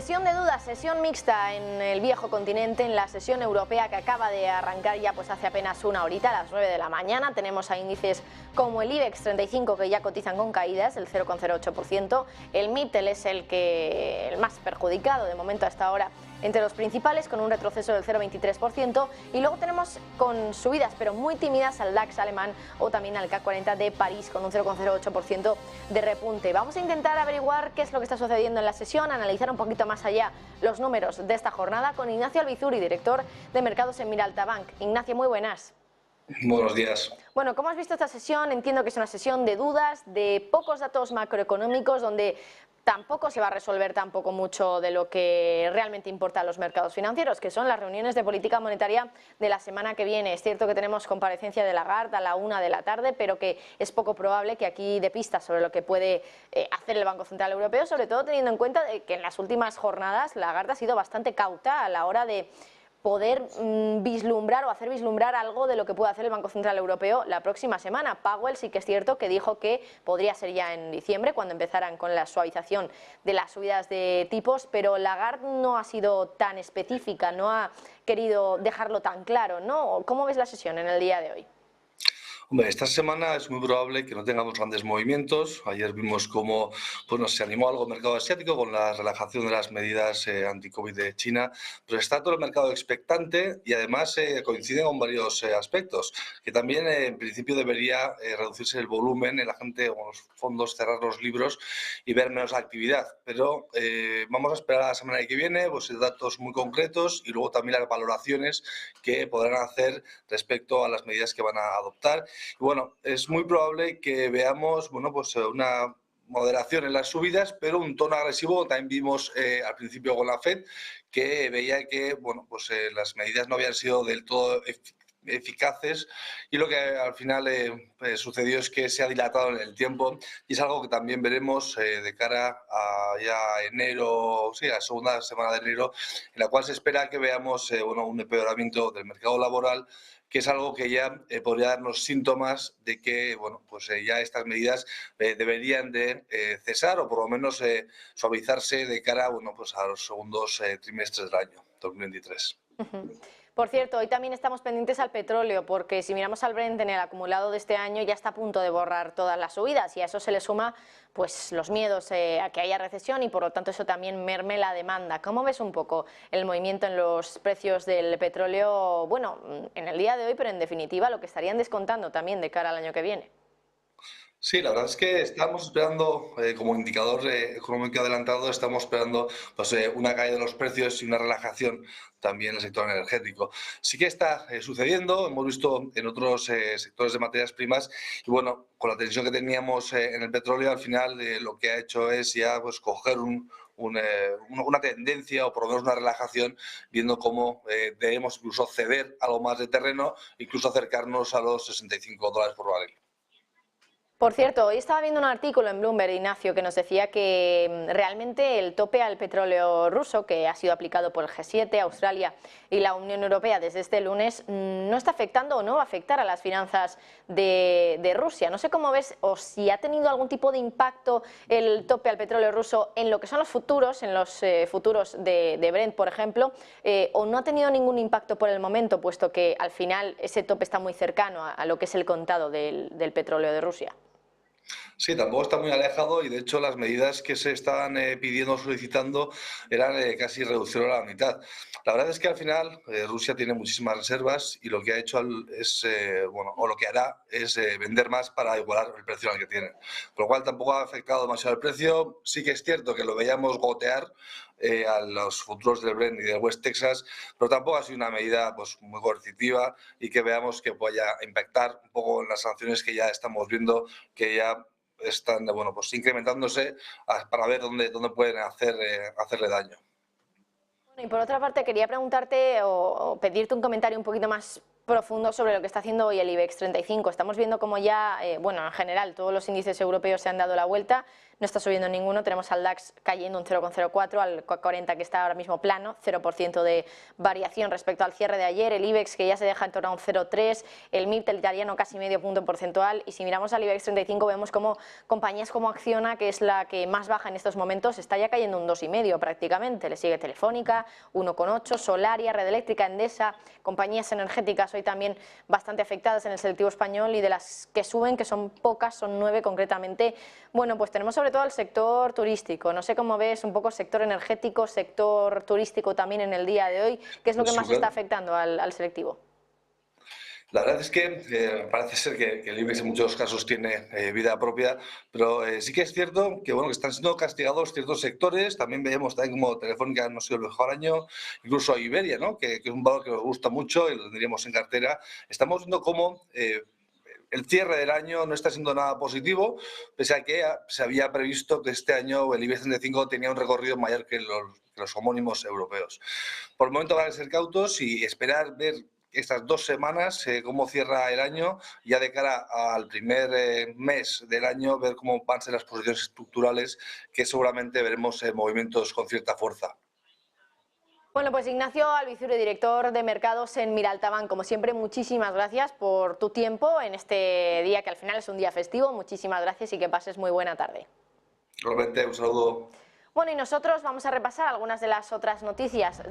Sesión de dudas, sesión mixta en el viejo continente, en la sesión europea que acaba de arrancar ya pues hace apenas una horita, a las 9 de la mañana. Tenemos a índices como el IBEX 35 que ya cotizan con caídas, el 0,08%. El MIPTEL es el más perjudicado de momento hasta ahora entre los principales, con un retroceso del 0,23%. Y luego tenemos con subidas, pero muy tímidas, al DAX alemán o también al CAC 40 de París, con un 0,08% de repunte. Vamos a intentar averiguar qué es lo que está sucediendo en la sesión, analizar un poquito más allá los números de esta jornada con Ignacio Albizuri, director de mercados en Miralta Bank. Ignacio, muy buenas. Buenos días. Bueno, ¿cómo has visto esta sesión? Entiendo que es una sesión de dudas, de pocos datos macroeconómicos, donde tampoco se va a resolver tampoco mucho de lo que realmente importa a los mercados financieros, que son las reuniones de política monetaria de la semana que viene. Es cierto que tenemos comparecencia de Lagarde a la 1 de la tarde, pero que es poco probable que aquí dé pistas sobre lo que puede hacer el Banco Central Europeo, sobre todo teniendo en cuenta que en las últimas jornadas Lagarde ha sido bastante cauta a la hora de poder vislumbrar o hacer vislumbrar algo de lo que puede hacer el Banco Central Europeo la próxima semana. Powell sí que es cierto que dijo que podría ser ya en diciembre, cuando empezaran con la suavización de las subidas de tipos, pero Lagarde no ha sido tan específica, no ha querido dejarlo tan claro, ¿no? ¿Cómo ves la sesión en el día de hoy? Hombre, esta semana es muy probable que no tengamos grandes movimientos. Ayer vimos cómo se animó algo el mercado asiático con la relajación de las medidas anti-COVID de China, pero está todo el mercado expectante y además coinciden con varios aspectos, que también en principio debería reducirse el volumen, la gente o los fondos cerrar los libros y ver menos actividad. Pero vamos a esperar a la semana que viene pues, datos muy concretos y luego también las valoraciones que podrán hacer respecto a las medidas que van a adoptar. Bueno, es muy probable que veamos una moderación en las subidas, pero un tono agresivo. También vimos al principio con la FED que veía que las medidas no habían sido del todo eficaces y lo que al final sucedió es que se ha dilatado en el tiempo y es algo que también veremos de cara a ya enero, sí, a la segunda semana de enero, en la cual se espera que veamos un empeoramiento del mercado laboral, que es algo que ya podría darnos síntomas de que ya estas medidas deberían de cesar o por lo menos suavizarse de cara a los segundos trimestres del año 2023. Por cierto, hoy también estamos pendientes al petróleo, porque si miramos al Brent en el acumulado de este año ya está a punto de borrar todas las subidas y a eso se le suma pues los miedos a que haya recesión y por lo tanto eso también merme la demanda. ¿Cómo ves un poco el movimiento en los precios del petróleo, bueno, en el día de hoy, pero en definitiva lo que estarían descontando también de cara al año que viene? Sí, la verdad es que estamos esperando, como indicador económico adelantado, estamos esperando una caída de los precios y una relajación también en el sector energético. Sí que está sucediendo, hemos visto en otros sectores de materias primas y bueno, con la tensión que teníamos en el petróleo, al final lo que ha hecho es ya coger una tendencia o por lo menos una relajación, viendo cómo debemos incluso ceder algo más de terreno, incluso acercarnos a los $65 por barril. Por cierto, hoy estaba viendo un artículo en Bloomberg, Ignacio, que nos decía que realmente el tope al petróleo ruso, que ha sido aplicado por el G7, Australia y la Unión Europea desde este lunes, no está afectando o no va a afectar a las finanzas de Rusia. No sé cómo ves o si ha tenido algún tipo de impacto el tope al petróleo ruso en lo que son los futuros, en los futuros de Brent, por ejemplo, o no ha tenido ningún impacto por el momento, puesto que al final ese tope está muy cercano a lo que es el contado del petróleo de Rusia. Sí, tampoco está muy alejado y de hecho las medidas que se estaban pidiendo, solicitando, eran casi reducción a la mitad. La verdad es que al final Rusia tiene muchísimas reservas y lo que ha hecho es, o lo que hará es vender más para igualar el precio al que tiene. Con lo cual tampoco ha afectado demasiado el precio. Sí que es cierto que lo veíamos gotear a los futuros del Brent y del West Texas, pero tampoco ha sido una medida muy coercitiva y que veamos que vaya a impactar un poco en las sanciones que ya estamos viendo, que ya están incrementándose para ver dónde pueden hacerle daño. Bueno, y por otra parte quería preguntarte o pedirte un comentario un poquito más profundo sobre lo que está haciendo hoy el IBEX 35. Estamos viendo como ya, bueno, en general todos los índices europeos se han dado la vuelta, no está subiendo ninguno, tenemos al DAX cayendo un 0,04, al CAC 40 que está ahora mismo plano, 0% de variación respecto al cierre de ayer, el IBEX que ya se deja en torno a un 0,3, el MIB el italiano casi medio punto porcentual, y si miramos al IBEX 35 vemos como compañías como Acciona, que es la que más baja en estos momentos, está ya cayendo un 2,5 prácticamente, le sigue Telefónica, 1,8, Solaria, Red Eléctrica, Endesa, compañías energéticas hoy también bastante afectadas en el selectivo español, y de las que suben, que son pocas, son 9 concretamente. Bueno, pues tenemos sobre todo el sector turístico, no sé cómo ves un poco sector energético, sector turístico también en el día de hoy, ¿qué es lo que más está afectando al selectivo? La verdad es que parece ser que el IBEX en muchos casos tiene vida propia, pero sí que es cierto que, bueno, que están siendo castigados ciertos sectores. También veíamos también como Telefónica no ha sido el mejor año, incluso Iberia, ¿no? Que es un valor que nos gusta mucho y lo tendríamos en cartera. Estamos viendo cómo el cierre del año no está siendo nada positivo, pese a que se había previsto que este año el IBEX 35 tenía un recorrido mayor que los homónimos europeos. Por el momento van a ser cautos y esperar ver estas 2 semanas cómo cierra el año, ya de cara al primer mes del año, ver cómo van a ser las posiciones estructurales, que seguramente veremos movimientos con cierta fuerza. Bueno, pues Ignacio Albizure, director de mercados en Miraltabank, como siempre, muchísimas gracias por tu tiempo en este día que al final es un día festivo. Muchísimas gracias y que pases muy buena tarde. Igualmente, un saludo. Bueno, y nosotros vamos a repasar algunas de las otras noticias